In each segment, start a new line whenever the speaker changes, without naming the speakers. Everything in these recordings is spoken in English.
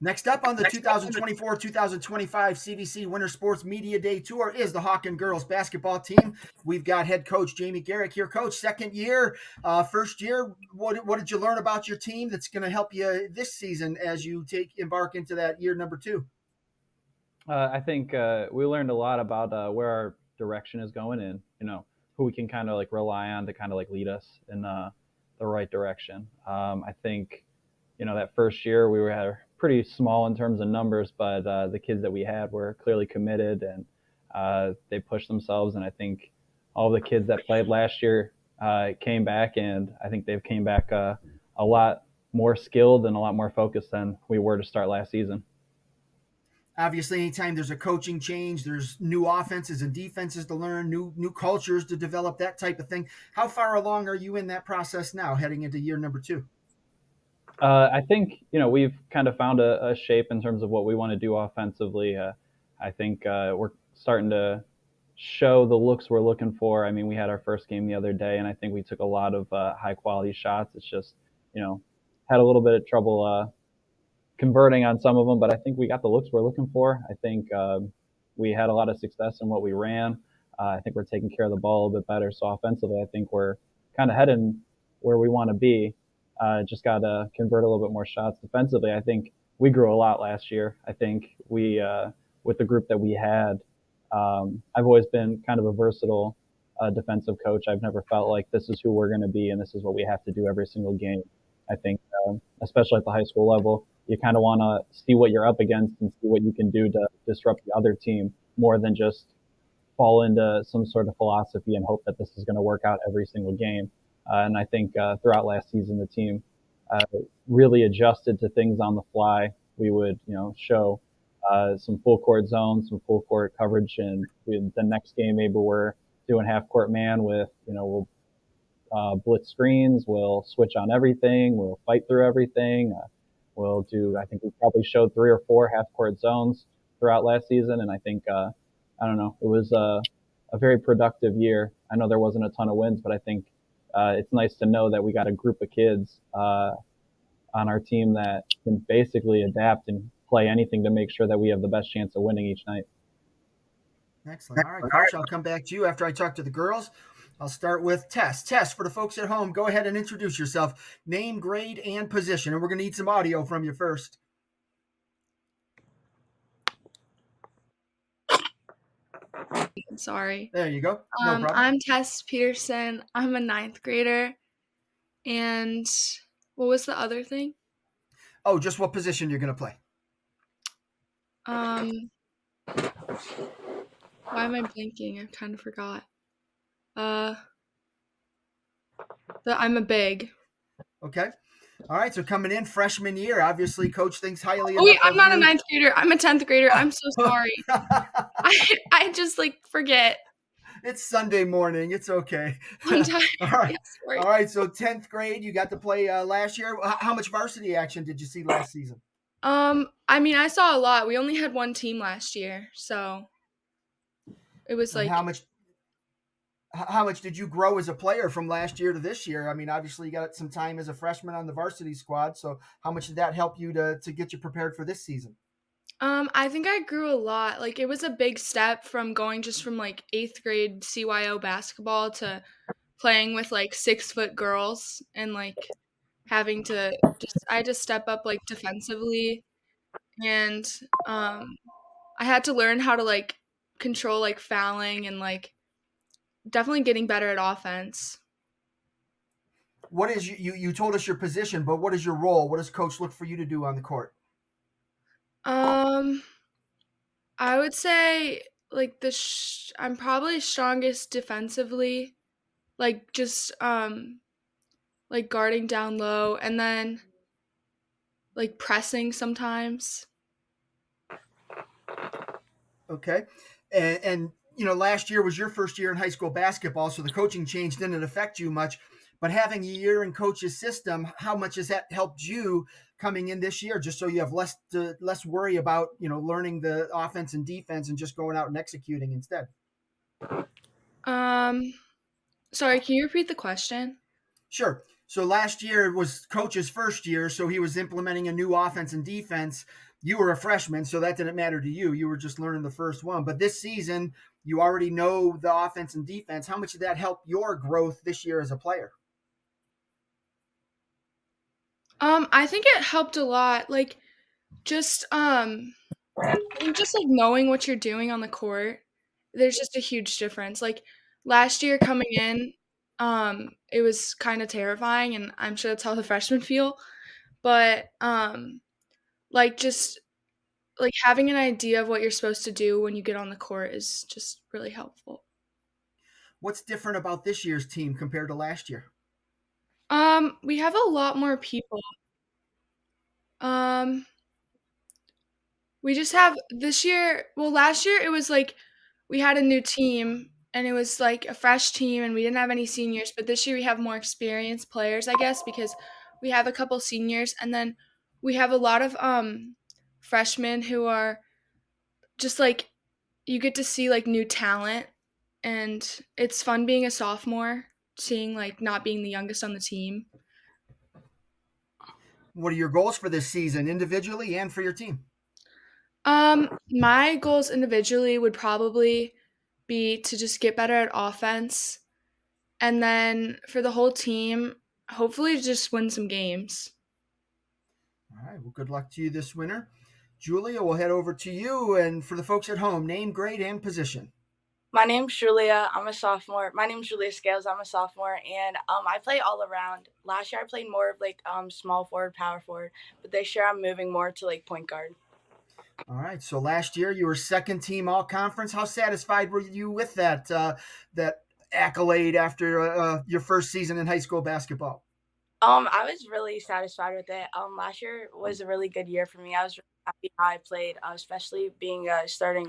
Next up on the 2024-2025 CVC Winter Sports Media Day Tour is the Hawken girls basketball team. We've got head coach Jamie Garrick here. Coach, second year, first year. What did you learn about your team that's going to help you this season as you embark into that year number 2?
I think we learned a lot about where our direction is going and, who we can kind of like rely on to kind of like lead us in the right direction. I think, that first year we were pretty small in terms of numbers, but the kids that we had were clearly committed and they pushed themselves. And I think all the kids that played last year came back, and I think they've came back a lot more skilled and a lot more focused than we were to start last season.
Obviously, anytime there's a coaching change, there's new offenses and defenses to learn, new cultures to develop, that type of thing. How far along are you in that process now, heading into year number 2?
I think, we've kind of found a shape in terms of what we want to do offensively. I think we're starting to show the looks we're looking for. I mean, we had our first game the other day, and I think we took a lot of high-quality shots. It's just, had a little bit of trouble converting on some of them, but I think we got the looks we're looking for. I think we had a lot of success in what we ran. I think we're taking care of the ball a little bit better. So offensively, I think we're kind of heading where we want to be. Just got to convert a little bit more shots. Defensively, I think we grew a lot last year. I think we, with the group that we had, I've always been kind of a versatile defensive coach. I've never felt like this is who we're going to be and this is what we have to do every single game. I think, especially at the high school level, you kind of want to see what you're up against and see what you can do to disrupt the other team more than just fall into some sort of philosophy and hope that this is going to work out every single game. And I think throughout last season, the team really adjusted to things on the fly. We would, show some full court zones, some full court coverage, and the next game maybe we're doing half court man with, we'll blitz screens, we'll switch on everything, we'll fight through everything. We'll do, I think we probably showed 3 or 4 half court zones throughout last season. And I think, it was a very productive year. I know there wasn't a ton of wins, but I think it's nice to know that we got a group of kids on our team that can basically adapt and play anything to make sure that we have the best chance of winning each night.
Excellent. All right, Coach, I'll come back to you after I talk to the girls. I'll start with Tess. Tess, for the folks at home, go ahead and introduce yourself. Name, grade, and position. And we're going to need some audio from you first.
Sorry.
There you go. No problem.
I'm Tess Peterson. I'm a 9th grader. And what was the other thing?
Oh, just what position you're going to play.
Why am I blanking? I kind of forgot. I'm a big.
Okay. All right. So coming in freshman year, obviously coach thinks highly
of
you.
I'm not a 9th grader. I'm a 10th grader. I'm so sorry. I just forget.
It's Sunday morning. It's okay.
I'm tired.
All right.
Yeah,
all right. So 10th grade, you got to play last year. How much varsity action did you see last season?
I mean, I saw a lot. We only had one team last year, so it was
and how much did you grow as a player from last year to this year? I mean, obviously you got some time as a freshman on the varsity squad. So how much did that help you to get you prepared for this season?
I think I grew a lot. It was a big step from going just from 8th grade CYO basketball to playing with 6-foot girls and having to I had to step up defensively, and I had to learn how to control fouling and definitely getting better at offense.
What is you told us your position, but what is your role? What does coach look for you to do on the court?
I would say I'm probably strongest defensively, just guarding down low and then pressing sometimes.
Okay. And last year was your first year in high school basketball, so the coaching change didn't affect you much. But having a year in coach's system, how much has that helped you coming in this year, just so you have less worry about, learning the offense and defense and just going out and executing instead?
Sorry, can you repeat the question?
Sure. So last year was coach's first year, so he was implementing a new offense and defense. You were a freshman, so that didn't matter to you. You were just learning the first one. But this season, you already know the offense and defense. How much did that help your growth this year as a player?
I think it helped a lot. Like just I think just like knowing what you're doing on the court, there's just a huge difference. Like last year coming in, it was kind of terrifying, and I'm sure that's how the freshmen feel. But like just like having an idea of what you're supposed to do when you get on the court is just really helpful.
What's different about this year's team compared to last year?
We have a lot more people. Um, we just have this year. Well, last year it was like we had a new team and it was like a fresh team and we didn't have any seniors. But this year we have more experienced players, I guess, because we have a couple seniors and then we have a lot of freshmen who are just like you get to see like new talent and it's fun being a sophomore, seeing like not being the youngest on the team.
What are your goals for this season, individually and for your team?
My goals individually would probably be to just get better at offense and then for the whole team, hopefully just win some games.
All right. Well, good luck to you this winter. Julia, we'll head over to you. And for the folks at home, name, grade, and position.
My name's Julia. I'm a sophomore. My name's Julia Scales. I'm a sophomore, and I play all around. Last year, I played more of like small forward, power forward, but this year I'm moving more to like point guard.
All right. So last year you were second team all conference. How satisfied were you with that accolade after your first season in high school basketball?
I was really satisfied with it. Last year was a really good year for me. I was really happy how I played, especially being starting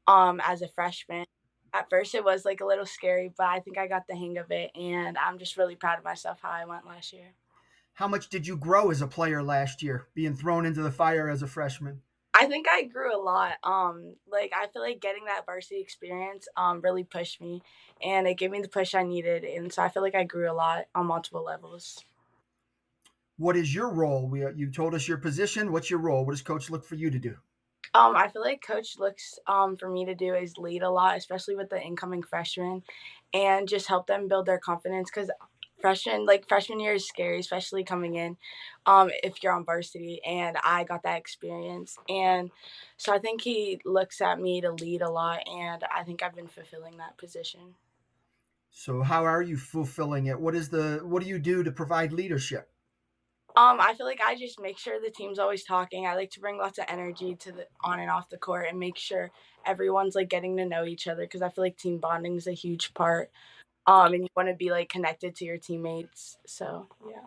as a freshman. At first, it was like a little scary, but I think I got the hang of it, and I'm just really proud of myself how I went last year.
How much did you grow as a player last year, being thrown into the fire as a freshman?
I think I grew a lot. Like I feel like getting that varsity experience really pushed me and it gave me the push I needed. And so I feel like I grew a lot on multiple levels.
What is your role? You told us your position. What's your role? What does coach look for you to do?
I feel like coach looks for me to do is lead a lot, especially with the incoming freshmen and just help them build their confidence because freshman year is scary, especially coming in if you're on varsity and I got that experience. And so I think he looks at me to lead a lot and I think I've been fulfilling that position.
So how are you fulfilling it? What do you do to provide leadership?
I feel like I just make sure the team's always talking. I like to bring lots of energy to the on and off the court and make sure everyone's like getting to know each other because I feel like team bonding is a huge part. And you want to be like connected to your teammates. So yeah.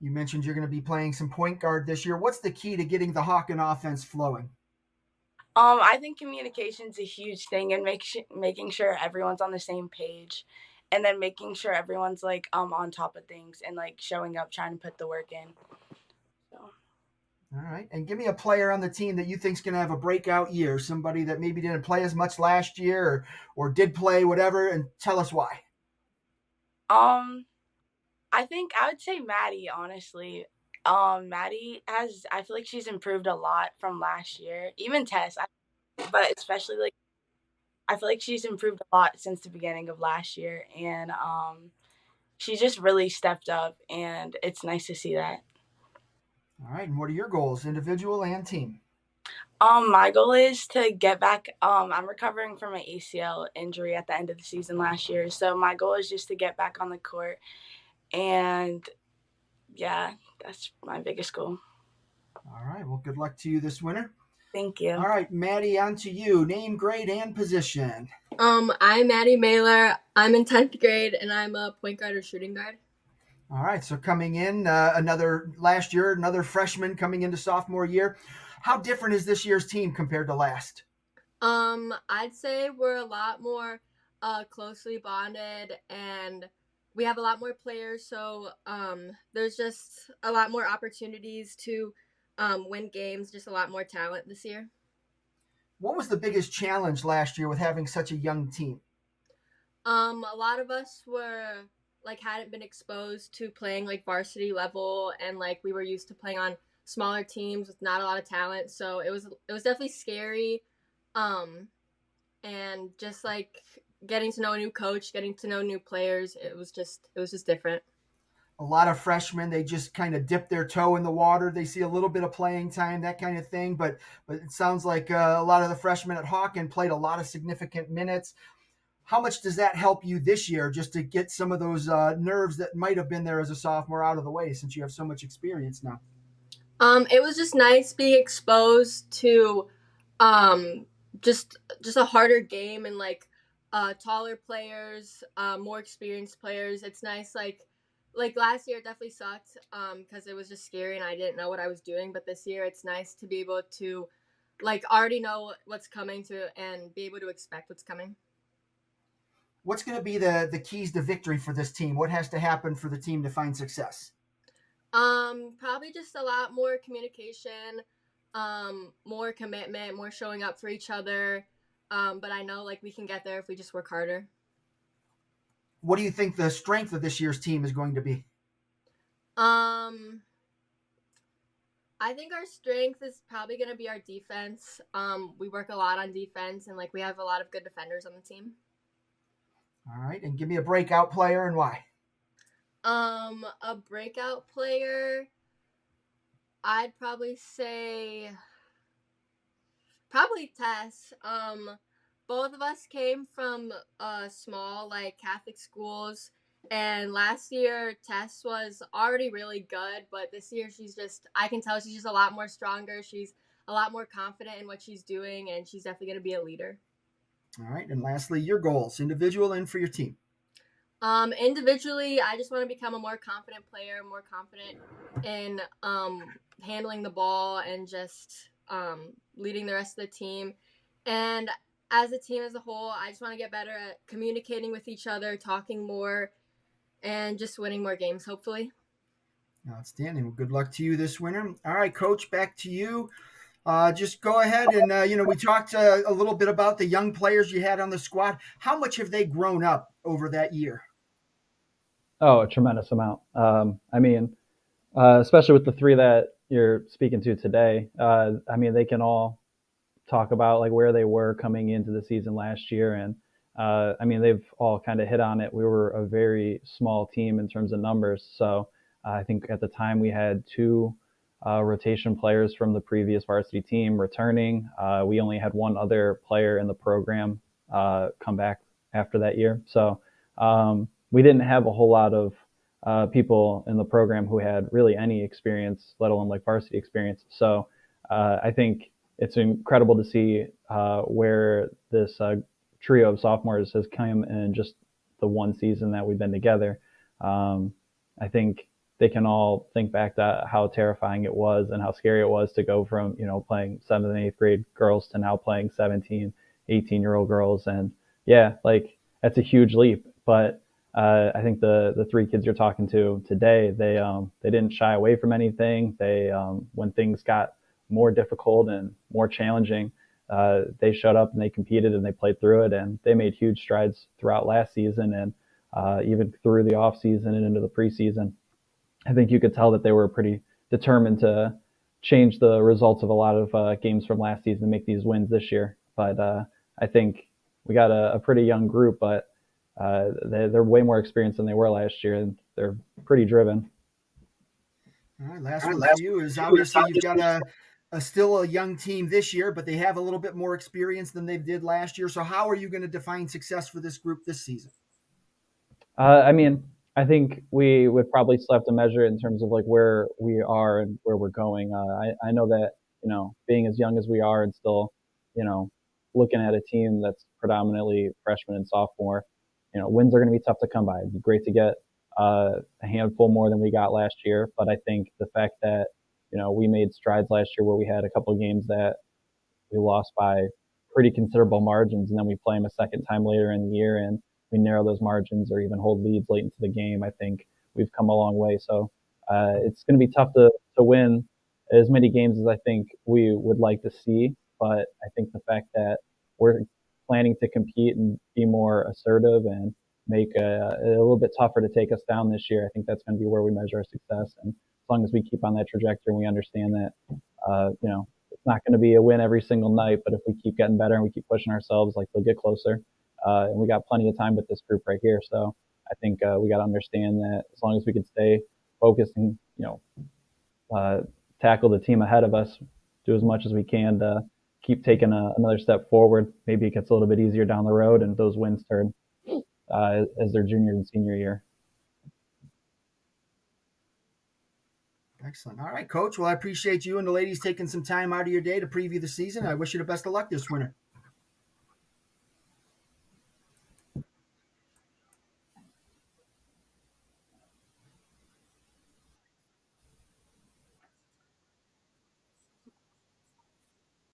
You mentioned you're going to be playing some point guard this year. What's the key to getting the Hawken offense flowing?
I think communication's a huge thing, and making sure everyone's on the same page, and then making sure everyone's like on top of things and like showing up, trying to put the work in. So.
All right. And give me a player on the team that you think's going to have a breakout year, somebody that maybe didn't play as much last year or did play, whatever, and tell us why.
Um, I think I would say Maddie, honestly. Maddie has, I feel like she's improved a lot from last year. Even Tess, but especially like I feel like she's improved a lot since the beginning of last year, and she just really stepped up, and it's nice to see that.
All right. And what are your goals, individual and team?
My goal is to get back. I'm recovering from an ACL injury at the end of the season last year, so my goal is just to get back on the court, and yeah, that's my biggest goal.
All right. Well, good luck to you this winter.
Thank you.
All right, Maddie, on to you. Name, grade, and position.
I'm Maddie Mailer. I'm in 10th grade, and I'm a point guard or shooting guard.
All right, so coming in another freshman coming into sophomore year. How different is this year's team compared to last?
I'd say we're a lot more closely bonded, and we have a lot more players, so there's just a lot more opportunities to win games, just a lot more talent this year.
What was the biggest challenge last year with having such a young team?
A lot of us hadn't been exposed to playing like varsity level, and like we were used to playing on smaller teams with not a lot of talent. So it was definitely scary. Um, and just like getting to know a new coach, getting to know new players, it was just different.
A lot of freshmen, they just kind of dip their toe in the water. They see a little bit of playing time, that kind of thing. But it sounds like a lot of the freshmen at Hawken played a lot of significant minutes. How much does that help you this year, just to get some of those nerves that might have been there as a sophomore out of the way, since you have so much experience now?
It was just nice being exposed to um just a harder game and like taller players, more experienced players. It's nice like last year it definitely sucked because it was just scary and I didn't know what I was doing, but this year it's nice to be able to like already know what's coming to and be able to expect what's coming.
What's going to be the keys to victory for this team? What has to happen for the team to find success?
Probably just a lot more communication, more commitment, more showing up for each other. But I know like we can get there if we just work harder.
What do you think the strength of this year's team is going to be?
Um, I think our strength is probably gonna be our defense. We work a lot on defense and like we have a lot of good defenders on the team.
All right, and give me a breakout player and why.
A breakout player, I'd probably say probably Tess. Both of us came from small like Catholic schools, and last year Tess was already really good, but this year I can tell she's just a lot more stronger. She's a lot more confident in what she's doing, and she's definitely gonna be a leader.
All right, and lastly, your goals, individual and for your team.
Individually, I just want to become a more confident player, more confident in handling the ball and just leading the rest of the team. And as a team as a whole, I just want to get better at communicating with each other, talking more, and just winning more games, hopefully.
Outstanding. Well, good luck to you this winter. All right, Coach, back to you. Just go ahead and we talked a little bit about the young players you had on the squad. How much have they grown up over that year?
Oh, a tremendous amount. I mean, especially with the three that you're speaking to today. I mean, they can all talk about like where they were coming into the season last year, and I mean, they've all kind of hit on it. We were a very small team in terms of numbers, so I think at the time we had two rotation players from the previous varsity team returning. We only had one other player in the program come back after that year, so we didn't have a whole lot of people in the program who had really any experience, let alone like varsity experience. So I think it's incredible to see where this trio of sophomores has come in just the one season that we've been together. I think they can all think back to how terrifying it was and how scary it was to go from, playing 7th and 8th grade girls to now playing 17, 18-year-old girls. And yeah, like that's a huge leap. But I think the three kids you're talking to today, they didn't shy away from anything. They when things got more difficult and more challenging, they showed up and they competed and they played through it, and they made huge strides throughout last season and even through the off season and into the preseason. I think you could tell that they were pretty determined to change the results of a lot of games from last season and make these wins this year. But I think we got a pretty young group, but they're way more experienced than they were last year, and they're pretty driven.
All right, last one for you is obviously you've got a still a young team this year, but they have a little bit more experience than they did last year. So how are you going to define success for this group this season?
I mean, I think we would probably still have to measure it in terms of like where we are and where we're going. I know that being as young as we are and still you know looking at a team that's predominantly freshman and sophomore, wins are going to be tough to come by. It'd be great to get a handful more than we got last year, but I think the fact that we made strides last year where we had a couple of games that we lost by pretty considerable margins, and then we play them a second time later in the year, and we narrow those margins or even hold leads late into the game. I think we've come a long way. So it's going to be tough to win as many games as I think we would like to see. But I think the fact that we're planning to compete and be more assertive and make a little bit tougher to take us down this year, I think that's going to be where we measure our success. And as long as we keep on that trajectory and we understand that, it's not going to be a win every single night, but if we keep getting better and we keep pushing ourselves, like they'll get closer. And we got plenty of time with this group right here. So I think we got to understand that as long as we can stay focused and, tackle the team ahead of us, do as much as we can to keep taking another step forward. Maybe it gets a little bit easier down the road and those wins turn as their junior and senior year.
Excellent. All right, Coach. Well, I appreciate you and the ladies taking some time out of your day to preview the season. I wish you the best of luck this winter.